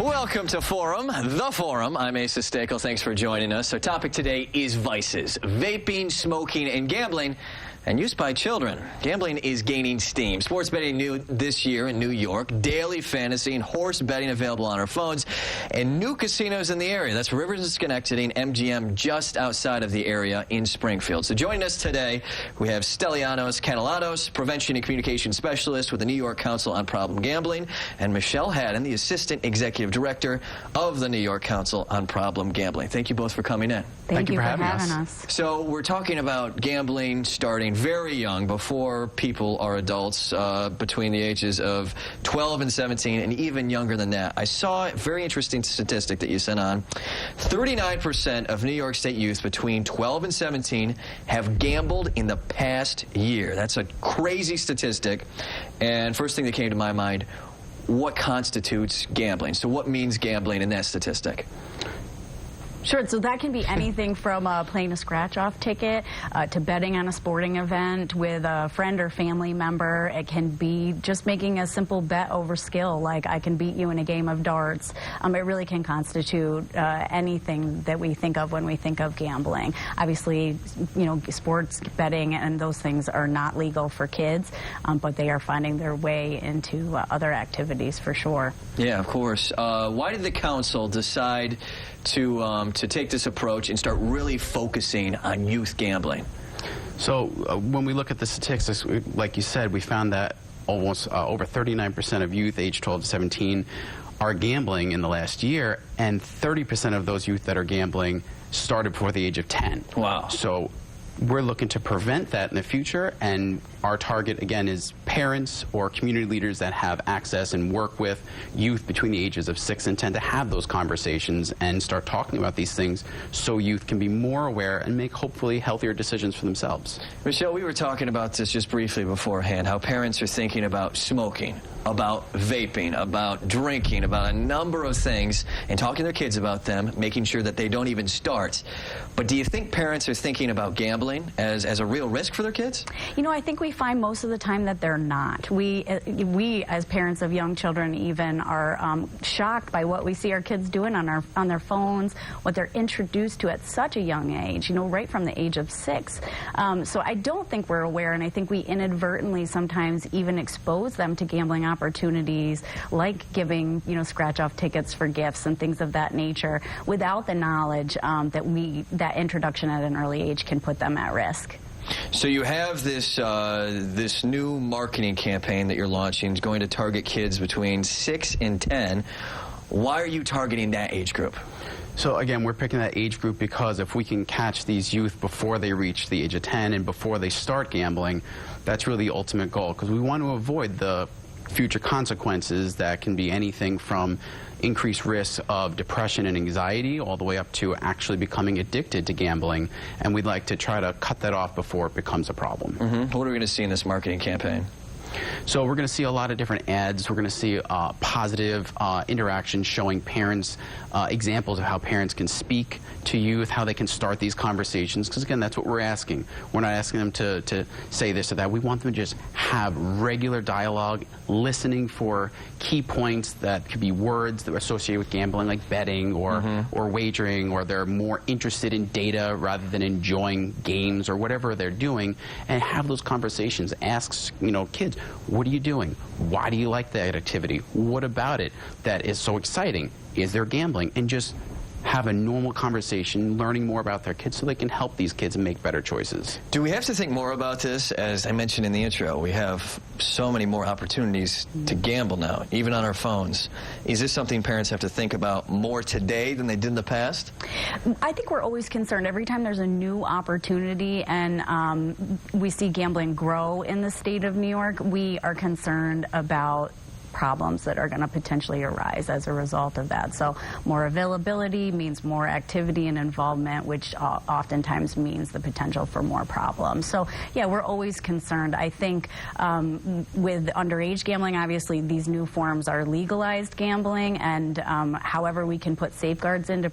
Welcome to Forum, The Forum. I'm Asa Stakel. Thanks for joining us. Our topic today is vices, vaping, smoking, and gambling, and use by children. Gambling is gaining steam. Sports betting new this year in New York, daily fantasy and horse betting available on our phones, and new casinos in the area. That's Rivers and Schenectady and MGM just outside of the area in Springfield. So joining us today, we have Stelianos Canelatos, Prevention and Communication Specialist with the New York Council on Problem Gambling, and Michelle Haddon, the Assistant Executive Director of the New York Council on Problem Gambling. Thank you both for coming in. Thank you for having us. So we're talking about gambling starting very young, before people are adults, between the ages of 12 and 17, and even younger than that. I saw a very interesting statistic that you sent on. 39% of New York State youth between 12 and 17 have gambled in the past year. That's a crazy statistic. And first thing that came to my mind, what constitutes gambling? So what means gambling in that statistic? Sure, so that can be anything from playing a scratch-off ticket to betting on a sporting event with a friend or family member. It can be just making a simple bet over skill, like I can beat you in a game of darts. It really can constitute anything that we think of when we think of gambling. Obviously, you know, sports betting and those things are not legal for kids, but they are finding their way into other activities for sure. Yeah, of course. Why did the council decide to take this approach and start really focusing on youth gambling? So when we look at the statistics, like you said, we found that almost over 39% of youth aged 12 to 17 are gambling in the last year, and 30% of those youth that are gambling started before the age of 10. Wow. So we're looking to prevent that in the future, and our target, again, is parents or community leaders that have access and work with youth between the ages of 6 and 10 to have those conversations and start talking about these things so youth can be more aware and make, hopefully, healthier decisions for themselves. Michelle, we were talking about this just briefly beforehand, how parents are thinking about smoking, about vaping, about drinking, about a number of things, and talking to their kids about them, making sure that they don't even start. But do you think parents are thinking about gambling as a real risk for their kids? You know, I think we find most of the time that they're not. We as parents of young children even are shocked by what we see our kids doing on their phones, what they're introduced to at such a young age, you know, right from the age of 6. So I don't think we're aware, and I think we inadvertently sometimes even expose them to gambling opportunities, like giving, you know, scratch-off tickets for gifts and things of that nature, without the knowledge that introduction at an early age can put them at risk. So you have this this new marketing campaign that you're launching. It's going to target kids between 6 and 10. Why are you targeting that age group? So again, we're picking that age group because if we can catch these youth before they reach the age of 10 and before they start gambling, that's really the ultimate goal, because we want to avoid the future consequences that can be anything from increased risks of depression and anxiety all the way up to actually becoming addicted to gambling, and we'd like to try to cut that off before it becomes a problem. What are we going to see in this marketing campaign? So we're going to see a lot of different ads. We're going to see positive interactions showing parents, examples of how parents can speak to youth, how they can start these conversations, because again, that's what we're asking. We're not asking them to say this or that. We want them to just have regular dialogue, listening for key points that could be words that are associated with gambling, like betting or wagering, or they're more interested in data rather than enjoying games or whatever they're doing, and have those conversations. Ask, you know, kids, what are you doing? Why do you like that activity? What about it that is so exciting? Is there gambling? And just have a normal conversation, learning more about their kids so they can help these kids make better choices. Do we have to think more about this? As I mentioned in the intro, we have so many more opportunities to gamble now, even on our phones. Is this something parents have to think about more today than they did in the past? I think we're always concerned every time there's a new opportunity and we see gambling grow in the state of New York. We are concerned about problems that are going to potentially arise as a result of that. So more availability means more activity and involvement, which oftentimes means the potential for more problems. So yeah, we're always concerned. I think with underage gambling, obviously these new forms are legalized gambling, and however we can put safeguards into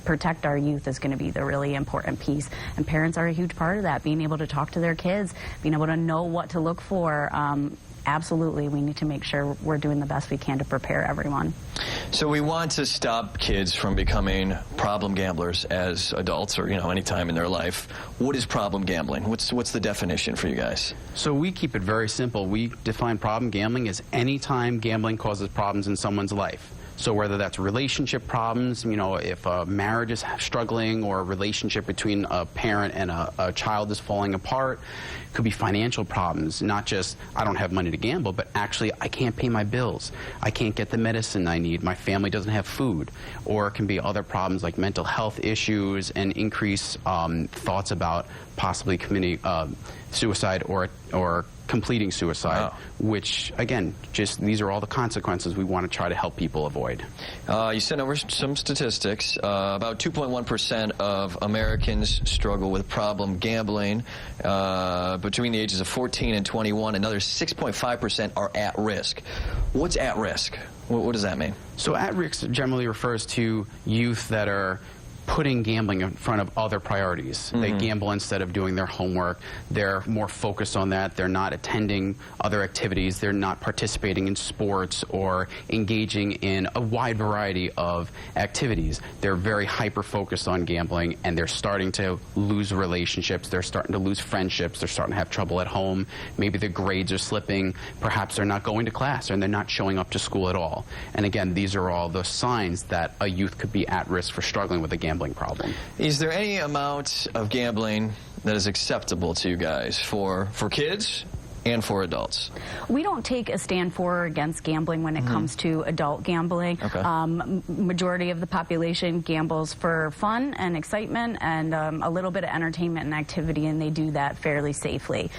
protect our youth is going to be the really important piece, and parents are a huge part of that, being able to talk to their kids, being able to know what to look for absolutely, we need to make sure we're doing the best we can to prepare everyone. So we want to stop kids from becoming problem gamblers as adults, or any time in their life. What is problem gambling? What's the definition for you guys? So we keep it very simple. We define problem gambling as any time gambling causes problems in someone's life. So whether that's relationship problems, if a marriage is struggling, or a relationship between a parent and a child is falling apart, it could be financial problems, not just I don't have money to gamble, but actually I can't pay my bills, I can't get the medicine I need, my family doesn't have food, or it can be other problems like mental health issues and increased thoughts about possibly committing suicide or completing suicide. Wow. Which, again, these are all the consequences we want to try to help people avoid. You sent over some statistics. About 2.1% of Americans struggle with problem gambling. Between the ages of 14 and 21, another 6.5% are at risk. What's at risk? What does that mean? So at risk generally refers to youth that are putting gambling in front of other priorities. They gamble instead of doing their homework. They're more focused on that. They're not attending other activities. They're not participating in sports or engaging in a wide variety of activities. They're very hyper-focused on gambling, and they're starting to lose relationships. They're starting to lose friendships. They're starting to have trouble at home. Maybe their grades are slipping. Perhaps they're not going to class, and they're not showing up to school at all. And again, these are all the signs that a youth could be at risk for struggling with a gambling problem. Is there any amount of gambling that is acceptable to you guys for kids and for adults? We don't take a stand for or against gambling when it comes to adult gambling. Okay. Majority of the population gambles for fun and excitement and a little bit of entertainment and activity, and they do that fairly safely.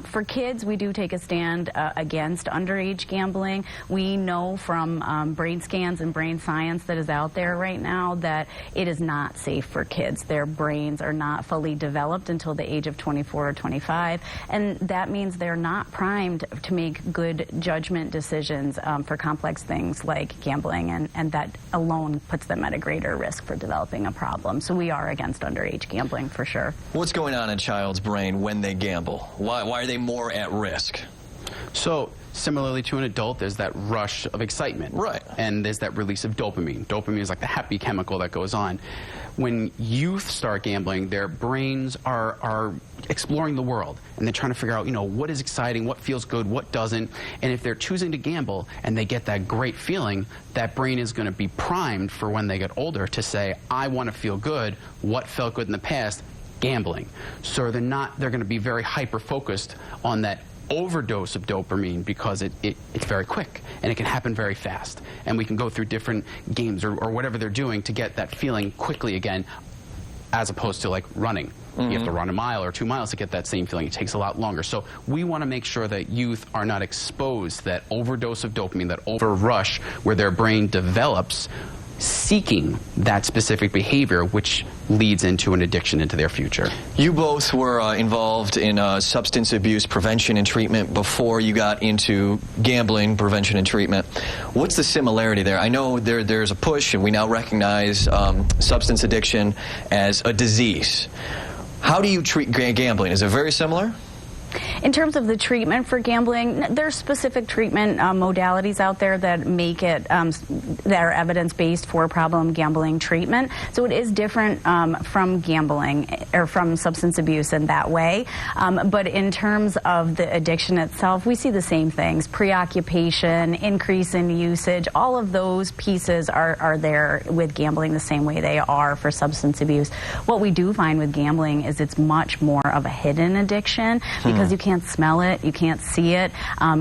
For kids, we do take a stand against underage gambling. We know from brain scans and brain science that is out there right now that it is not safe for kids. Their brains are not fully developed until the age of 24 or 25, and that means they're not primed to make good judgment decisions for complex things like gambling, and that alone puts them at a greater risk for developing a problem. So we are against underage gambling for sure. What's going on in a child's brain when they gamble? Why are they more at risk? So similarly to an adult, there's that rush of excitement. Right. And there's that release of dopamine. Dopamine is like the happy chemical that goes on. When youth start gambling, their brains are exploring the world, and they're trying to figure out, what is exciting, what feels good, what doesn't. And if they're choosing to gamble and they get that great feeling, that brain is going to be primed for when they get older to say, I want to feel good. What felt good in the past? Gambling. So they're going to be very hyper-focused on that overdose of dopamine because it's very quick and it can happen very fast, and we can go through different games or whatever they're doing to get that feeling quickly again, as opposed to like running. You have to run a mile or 2 miles to get that same feeling. It takes a lot longer. So we want to make sure that youth are not exposed to that overdose of dopamine, that over rush where their brain develops seeking that specific behavior, which leads into an addiction into their future. You both were involved in substance abuse prevention and treatment before you got into gambling prevention and treatment. What's the similarity there? I know there's a push, and we now recognize substance addiction as a disease. How do you treat gambling? Is it very similar? In terms of the treatment for gambling, there's specific treatment modalities out there that make it, that are evidence-based for problem gambling treatment. So it is different from gambling or from substance abuse in that way. But in terms of the addiction itself, we see the same things: preoccupation, increase in usage. All of those pieces are there with gambling the same way they are for substance abuse. What we do find with gambling is it's much more of a hidden addiction, because you can't smell it, you can't see it.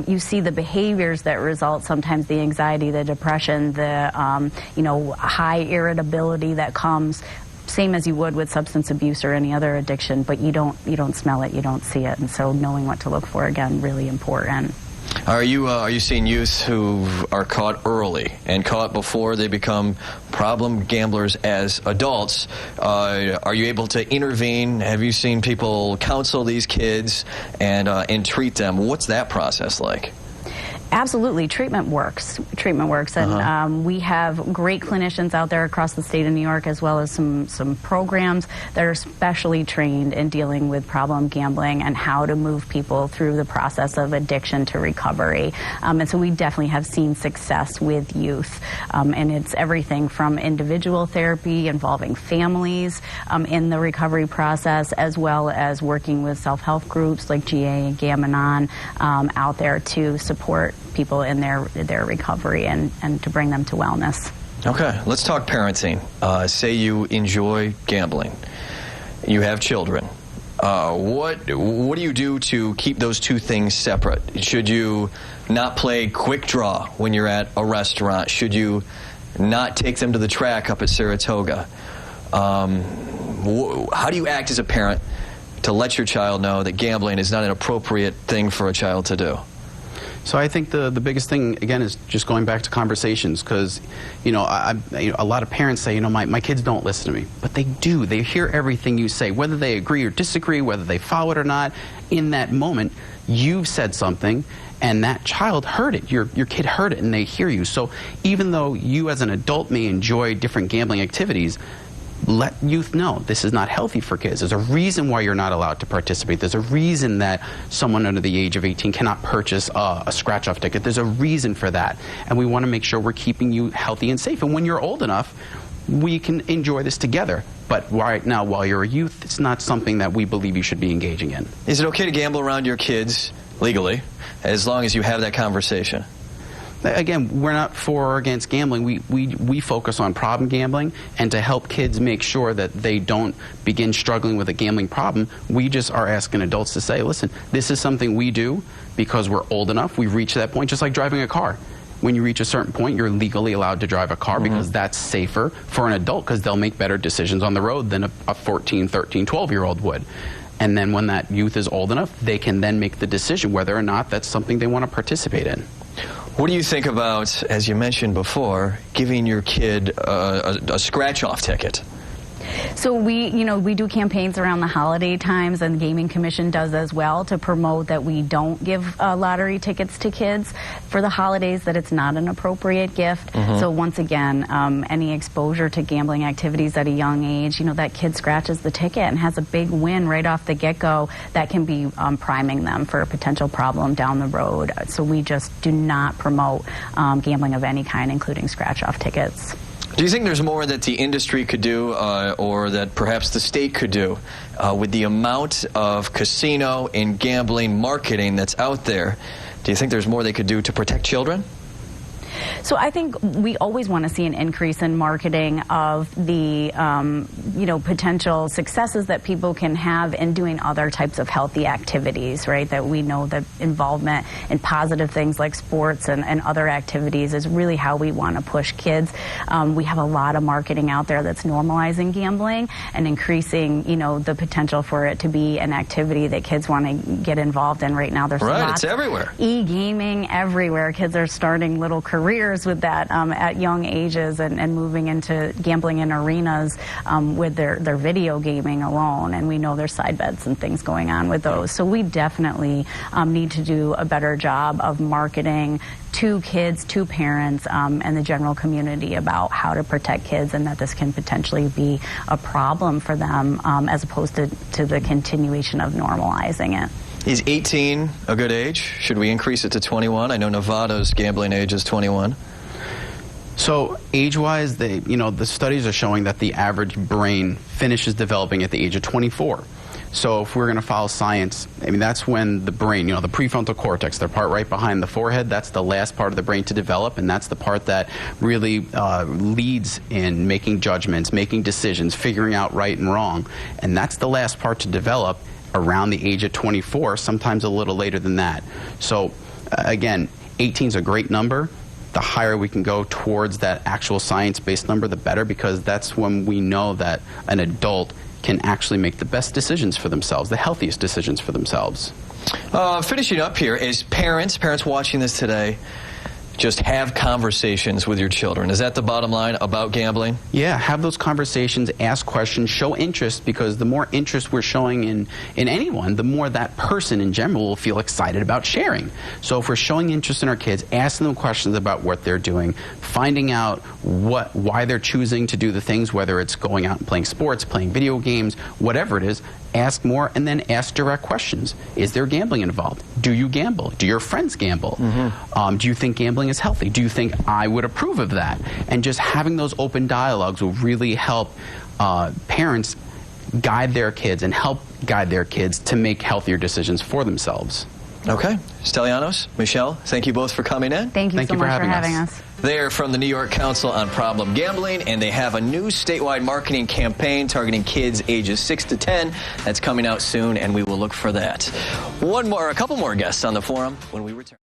You see the behaviors that result, sometimes the anxiety, the depression, the high irritability that comes, same as you would with substance abuse or any other addiction, but you don't smell it, you don't see it, and so knowing what to look for, again, really important. Are you seeing youth who are caught early and caught before they become problem gamblers as adults? Are you able to intervene? Have you seen people counsel these kids and treat them? What's that process like? Absolutely. Treatment works. Treatment works. And we have great clinicians out there across the state of New York, as well as some programs that are specially trained in dealing with problem gambling and how to move people through the process of addiction to recovery. And so we definitely have seen success with youth. And it's everything from individual therapy involving families in the recovery process, as well as working with self-help groups like GA and Gam-Anon out there to support people in their recovery and to bring them to wellness. Okay, let's talk parenting. Say you enjoy gambling. You have children. What do you do to keep those two things separate? Should you not play quick draw when you're at a restaurant? Should you not take them to the track up at Saratoga? How do you act as a parent to let your child know that gambling is not an appropriate thing for a child to do? So I think the biggest thing, again, is just going back to conversations, because, a lot of parents say, my kids don't listen to me. But they do. They hear everything you say, whether they agree or disagree, whether they follow it or not. In that moment, you've said something, and that child heard it. Your kid heard it, and they hear you. So even though you as an adult may enjoy different gambling activities, let youth know this is not healthy for kids. There's a reason why you're not allowed to participate. There's a reason that someone under the age of 18 cannot purchase a scratch-off ticket. There's a reason for that. And we want to make sure we're keeping you healthy and safe. And when you're old enough, we can enjoy this together. But right now, while you're a youth, it's not something that we believe you should be engaging in. Is it okay to gamble around your kids legally, as long as you have that conversation? Again, we're not for or against gambling. We focus on problem gambling, and to help kids make sure that they don't begin struggling with a gambling problem, we just are asking adults to say, listen, this is something we do because we're old enough. We've reached that point, just like driving a car. When you reach a certain point, you're legally allowed to drive a car because that's safer for an adult, because they'll make better decisions on the road than a 14, 13, 12-year-old would. And then when that youth is old enough, they can then make the decision whether or not that's something they want to participate in. What do you think about, as you mentioned before, giving your kid a scratch-off ticket? So we do campaigns around the holiday times, and the Gaming Commission does as well, to promote that we don't give lottery tickets to kids for the holidays, that it's not an appropriate gift. So once again, any exposure to gambling activities at a young age, that kid scratches the ticket and has a big win right off the get-go, that can be priming them for a potential problem down the road. So we just do not promote gambling of any kind, including scratch-off tickets. Do you think there's more that the industry could do, or that perhaps the state could do, with the amount of casino and gambling marketing that's out there? Do you think there's more they could do to protect children? So I think we always want to see an increase in marketing of the, potential successes that people can have in doing other types of healthy activities, right? That we know that involvement in positive things like sports and other activities is really how we want to push kids. We have a lot of marketing out there that's normalizing gambling and increasing, the potential for it to be an activity that kids want to get involved in. Right now, there's lots. It's everywhere. E-gaming everywhere. Kids are starting little careers with that at young ages, and moving into gambling in arenas with their video gaming alone. And we know there's side bets and things going on with those. So we definitely need to do a better job of marketing to kids, to parents, and the general community about how to protect kids, and that this can potentially be a problem for them, as opposed to the continuation of normalizing it. Is 18 a good age? Should we increase it to 21? I know Nevada's gambling age is 21. So age-wise, the studies are showing that the average brain finishes developing at the age of 24. So if we're going to follow science, that's when the brain, the prefrontal cortex, the part right behind the forehead, that's the last part of the brain to develop, and that's the part that really leads in making judgments, making decisions, figuring out right and wrong. And that's the last part to develop around the age of 24, sometimes a little later than that. So again, 18 is a great number. The higher we can go towards that actual science-based number, the better, because that's when we know that an adult can actually make the best decisions for themselves, the healthiest decisions for themselves. Finishing up here, as parents watching this today, just have conversations with your children. Is that the bottom line about gambling? Yeah, have those conversations, ask questions, show interest, because the more interest we're showing in anyone, the more that person in general will feel excited about sharing. So if we're showing interest in our kids, asking them questions about what they're doing, finding out why they're choosing to do the things, whether it's going out and playing sports, playing video games, whatever it is, ask more, and then ask direct questions. Is there gambling involved? Do you gamble? Do your friends gamble? Do you think gambling is healthy? Do you think I would approve of that? And just having those open dialogues will really help parents guide their kids and help guide their kids to make healthier decisions for themselves. Okay. Stelianos, Michelle, thank you both for coming in. Thank you so much for having us. They're from the New York Council on Problem Gambling, and they have a new statewide marketing campaign targeting kids ages 6 to 10. That's coming out soon, and we will look for that. A couple more guests on the forum when we return.